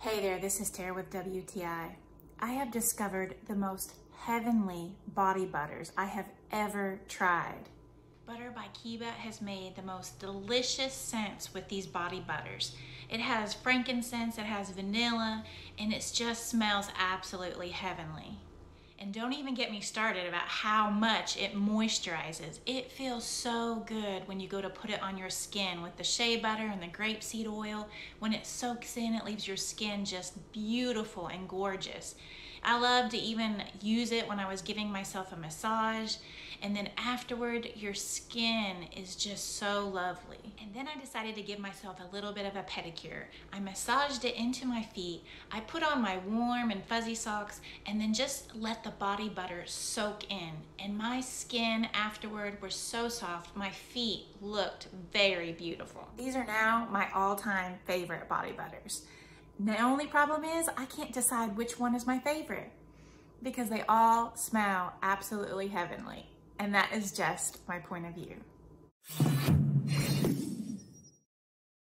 Hey there, this is Tara with WTI. I have discovered the most heavenly body butters I have ever tried. Butter by Keba has made the most delicious scents with these body butters. It has frankincense, it has vanilla, and it just smells absolutely heavenly. And don't even get me started about how much it moisturizes. It feels so good when you go to put it on your skin with the shea butter and the grapeseed oil. When it soaks in, it leaves your skin just beautiful and gorgeous. I love to even use it when I was giving myself a massage, and then afterward your skin is just so lovely. And then I decided to give myself a little bit of a pedicure. I massaged it into my feet, I put on my warm and fuzzy socks, and then just let the body butter soak in. And my skin afterward was so soft, my feet looked very beautiful. These are now my all-time favorite body butters. The only problem is I can't decide which one is my favorite because they all smell absolutely heavenly, and that is just my point of view.